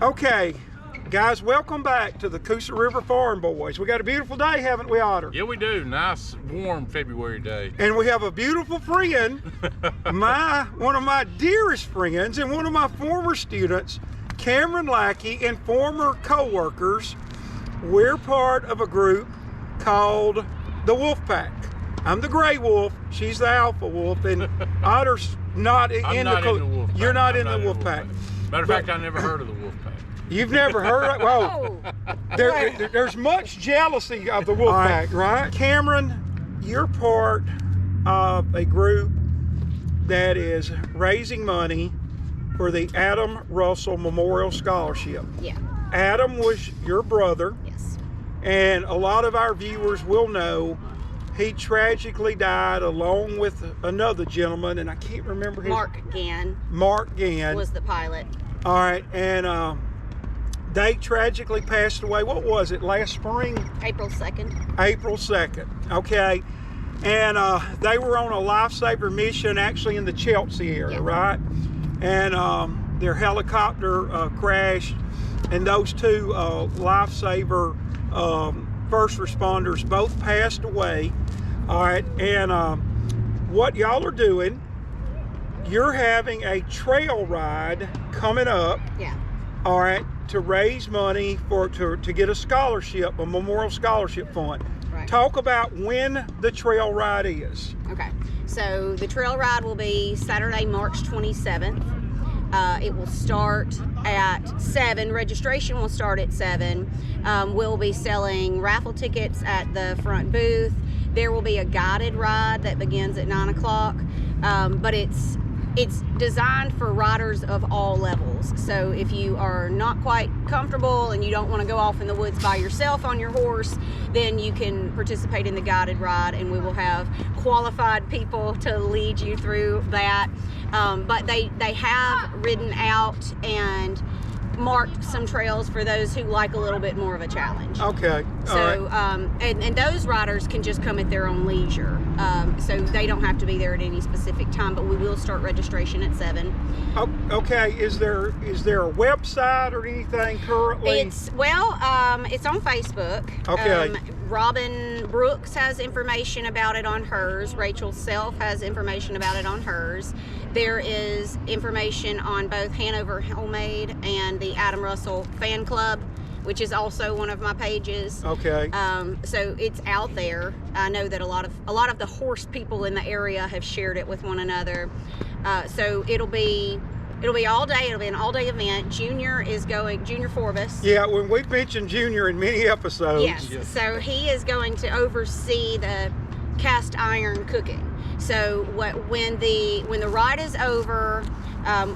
Okay, guys, welcome back to the Coosa River Farm Boys. We got a beautiful day, haven't we, Otter? Yeah, we do. Nice, warm February day. And we have a beautiful friend, one of my dearest friends and one of my former students, Cameron Lackey, and former co-workers. We're part of a group called the Wolf Pack. I'm the gray wolf, she's the alpha wolf, and Otter's not in the wolf pack. You're not in the wolf pack. Matter of fact, I never heard of the wolf pack. You've never heard of it? Well, there's much jealousy of the wolf pack, right? Cameron, you're part of a group that is raising money for the Adam Russell Memorial Scholarship. Yeah. Adam was your brother. Yes. And a lot of our viewers will know he tragically died along with another gentleman, and I can't remember his Mark Gann. Mark Gann was the pilot. All right, and they tragically passed away. What was it, last spring? April 2nd. April 2nd, okay. And they were on a lifesaver mission actually in the Chelsea area, right? And their helicopter crashed, and those two lifesaver first responders both passed away. All right, and what y'all are doing, you're having a trail ride coming up. Yeah. All right, to raise money to get a scholarship, a memorial scholarship fund. Right. Talk about when the trail ride is. Okay, so the trail ride will be Saturday, March 27th. It will start at 7. Registration will start at 7. We'll be selling raffle tickets at the front booth. There will be a guided ride that begins at 9 o'clock, but it's designed for riders of all levels. So if you are not quite comfortable and you don't want to go off in the woods by yourself on your horse, then you can participate in the guided ride, and we will have qualified people to lead you through that. But they have ridden out and marked some trails for those who like a little bit more of a challenge. Okay. So, and those riders can just come at their own leisure. So they don't have to be there at any specific time, but we will start registration at 7. Okay, is there a website or anything currently? It's on Facebook. Okay. Robin Brooks has information about it on hers. Rachel Self has information about it on hers. There is information on both Hanover Homemade and the Adam Russell Fan Club, which is also one of my pages. Okay. So it's out there. I know that a lot of the horse people in the area have shared it with one another. So it'll be all day. It'll be an all-day event. Junior Forbes. Yeah, when we've mentioned Junior in many episodes. Yes. So he is going to oversee the cast iron cooking. So when the ride is over,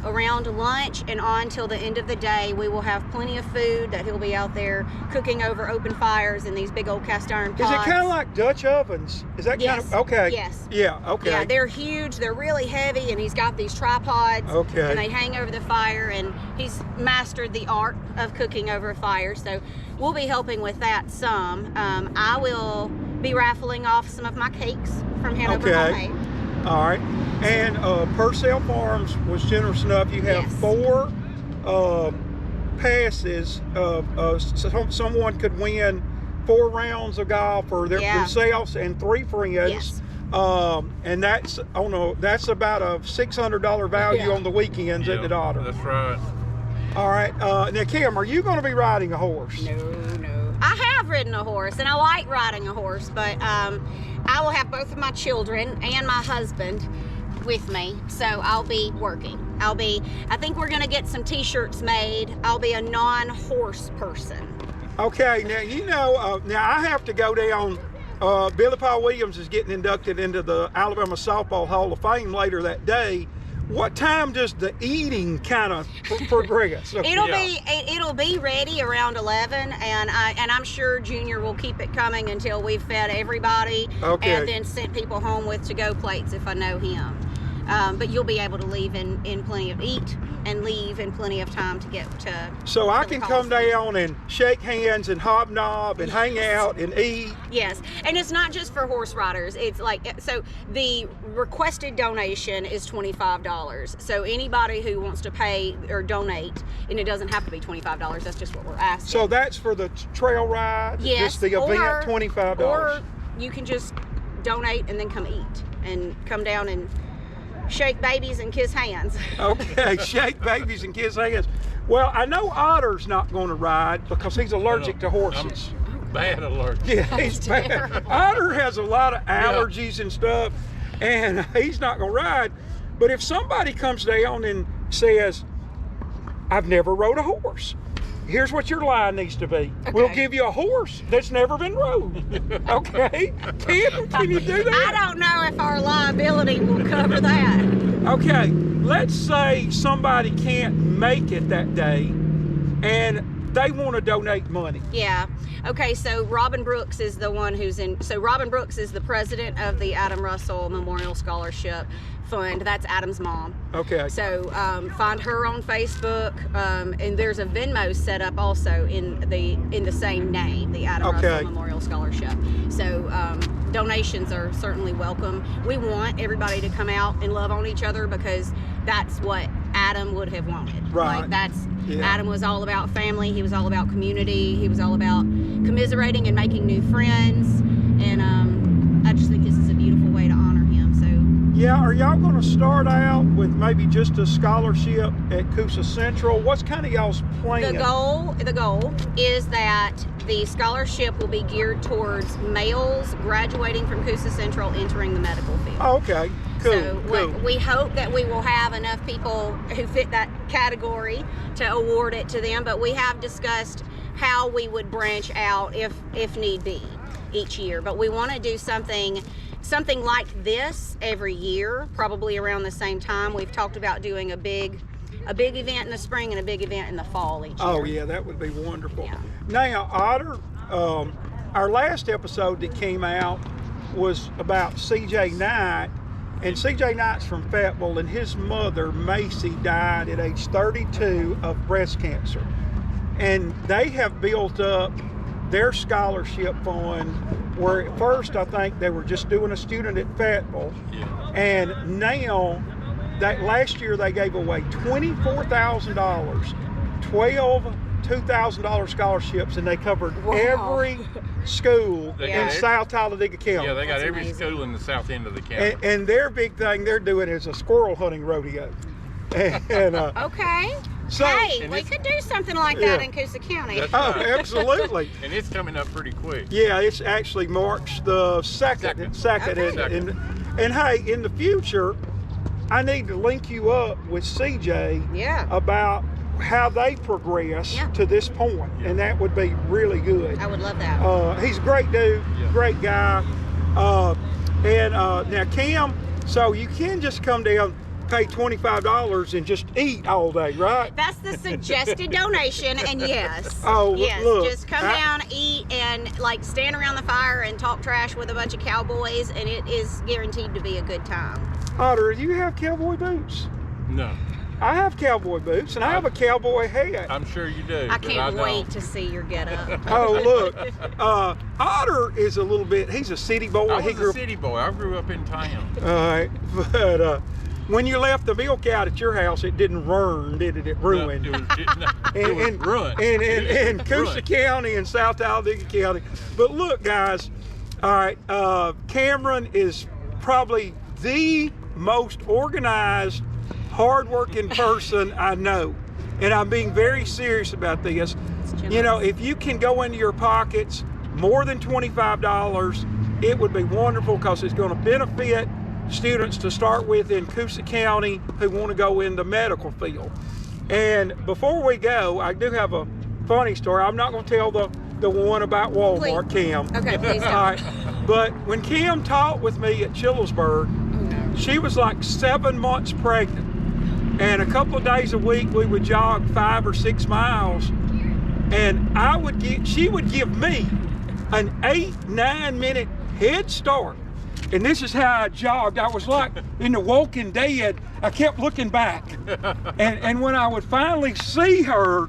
around lunch and on till the end of the day, we will have plenty of food that he'll be out there cooking over open fires in these big old cast iron pots. Is it kind of like Dutch ovens? Is that kind of okay? Yes. Yeah. Okay. Yeah, they're huge. They're really heavy, and he's got these tripods. Okay. And they hang over the fire, and he's mastered the art of cooking over a fire. So we'll be helping with that some. I will be raffling off some of my cakes from Hanover Homemade. All right. And Purcell Farms was generous enough. You have 4 passes. Someone could win 4 rounds of golf for themselves and 3 friends. Yes. And that's about a $600 value on the weekends at the Otter. That's right. All right. Now, Kim, are you going to be riding a horse? No. I have ridden a horse, and I like riding a horse, but I will have both of my children and my husband with me, so I'll be working. I think we're gonna get some t-shirts made. I'll be a non-horse person. Okay, now now I have to go down. Billy Paul Williams is getting inducted into the Alabama Softball Hall of Fame later that day. What time does the eating kind of progress? It'll be ready around 11, and I'm sure Junior will keep it coming until we've fed everybody, and then sent people home with to-go plates if I know him. But you'll be able to leave in plenty of eat and leave in plenty of time to get to. So I to the can come Coliseum. down and shake hands and hobnob and hang out and eat. Yes, and it's not just for horse riders. It's like, so the requested donation is $25. So anybody who wants to pay or donate, and it doesn't have to be $25. That's just what we're asking. So that's for the trail ride. Yes, Just the event, $25. Or you can just donate and then come eat and come down and shake babies and kiss hands. Okay, shake babies and kiss hands. Well, I know Otter's not going to ride because he's allergic to horses. I'm bad allergic. Yeah, he's bad. terrible. Otter has a lot of allergies and stuff, and he's not going to ride. But if somebody comes down and says, I've never rode a horse, here's what your line needs to be. We'll Okay. give you a horse that's never been rode. Okay? Can you do that? I don't know if our liability will cover that. Okay, let's say somebody can't make it that day and they want to donate money. Yeah. Okay, so Robin Brooks is the one who's in. So Robin Brooks is the president of the Adam Russell Memorial Scholarship Fund. That's Adam's mom. Okay. So find her on Facebook, and there's a Venmo set up also in the same name, the Adam Okay. Russell Memorial Scholarship. So donations are certainly welcome. We want everybody to come out and love on each other because that's what Adam would have wanted. Right. Like that's Yeah. Adam was all about family. He was all about community. He was all about commiserating and making new friends. And I just think this is a beautiful way to honor him. So. Yeah, are y'all going to start out with maybe just a scholarship at Coosa Central? What's kind of y'all's plan? The goal is that the scholarship will be geared towards males graduating from Coosa Central entering the medical field. Oh, okay, cool, So cool. we hope that we will have enough people who fit that category to award it to them, but we have discussed how we would branch out if need be each year. But we want to do something like this every year, probably around the same time. We've talked about doing a big event in the spring and a big event in the fall each year. Oh yeah, that would be wonderful. Yeah. Now, Otter, our last episode that came out was about CJ Knight, and CJ Knight's from Fayetteville, and his mother, Macy, died at age 32 of breast cancer. And they have built up their scholarship fund, where at first I think they were just doing a student at Fayetteville, Yeah. and now that last year they gave away $24,000, 12 $2,000 scholarships, and they covered Wow. every school They in got South Talladega County. Yeah, they got That's every amazing. school in the south end of the county. And their big thing they're doing is a squirrel hunting rodeo. And Okay. so, Hey, And we it's- could do something like that Yeah. in Coosa County. That's oh, right. absolutely. And it's coming up pretty quick. Yeah, it's actually March the 2nd. Okay. And hey, in the future, I need to link you up with CJ Yeah. about how they progress Yeah. to this point, and that would be really good. I would love that. He's a great dude, Yeah. great guy. Now Cam, so you can just come down, pay $25 and just eat all day, right? That's the suggested donation, and yes. Oh, yes. look, Just come down, eat, and like stand around the fire and talk trash with a bunch of cowboys, and it is guaranteed to be a good time. Otter, do you have cowboy boots? No, I have cowboy boots, and I have a cowboy hat. I'm sure you do. I but can't don't. wait to see your getup. Oh, look, Otter is a little bit, he's a city boy. I He was grew a up, city boy. I grew up in town. all right, but when you left the milk out at your house, it didn't run, did it? It ruined. No, it was ruined. In Coosa Ruined. County and South Talladega County. But look, guys, all right, Cameron is probably the most organized, hardworking person I know. And I'm being very serious about this. You know, if you can go into your pockets more than $25, it would be wonderful, because it's going to benefit students to start with in Coosa County who want to go in the medical field. And before we go, I do have a funny story. I'm not going to tell the one about Walmart, Please. Cam. Okay, please don't. All right. But when Kim taught with me at Chillisburg, she was like 7 months pregnant. And a couple of days a week, we would jog 5 or 6 miles. And she would give me an 8-9 minute head start. And this is how I jogged. I was like in The Walking Dead. I kept looking back. And when I would finally see her,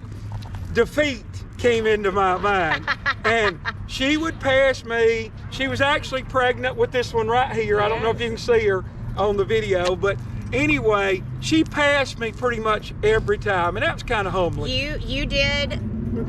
defeat came into my mind. And she would pass me. She was actually pregnant with this one right here. I don't know if you can see her on the video, but anyway, she passed me pretty much every time, and that was kind of humbling. You did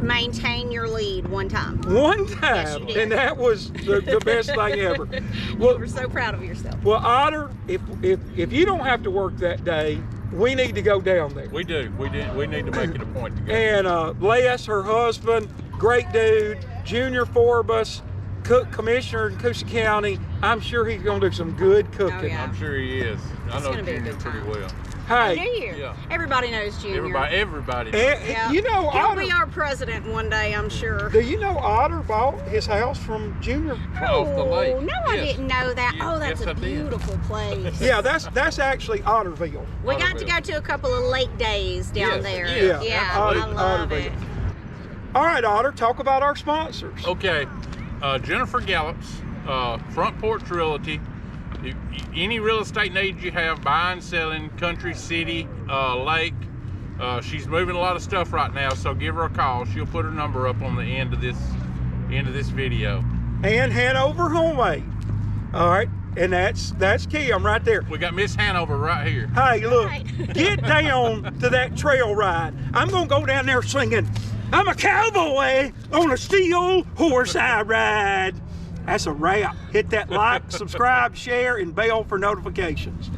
maintain your lead one time. One time, Yes, you did. and that was the best thing ever. You Well, were so proud of yourself. well, Otter, if you don't have to work that day, we need to go down there. We do. We need to make it a point to go. And Les, her husband, great dude, Junior Forbus, cook commissioner in Coosa County. I'm sure he's gonna do some good cooking. Oh, yeah. I'm sure he is. I know gonna be a Junior good pretty time. well. Hey, Do you? Yeah. Everybody knows Junior. Everybody. and, Yeah. you know, He'll Otter, be our president one day, I'm sure. do you know Otter bought his house from Junior? Off the lake. Oh, no, I Yes. didn't know that. Yes, Oh, that's yes, a I did. beautiful place. Yeah, that's actually Otterville. We got to Otterville. go to a couple of lake days down Yes, there. yes, Yeah, Otter- I love Otterville. it. All right, Otter, talk about our sponsors. Okay, Jennifer Gallops, Front Porch Realty. Any real estate needs you have, buying, selling, country, city, lake. She's moving a lot of stuff right now, so give her a call. She'll put her number up on the end of this video. And Hanover Homemade. All right, and that's key. I'm right there. We got Miss Hanover right here. Hey, look, Right. get down to that trail ride. I'm gonna go down there singing, I'm a cowboy on a steel horse I ride. That's a wrap. Hit that like, subscribe, share, and bell for notifications.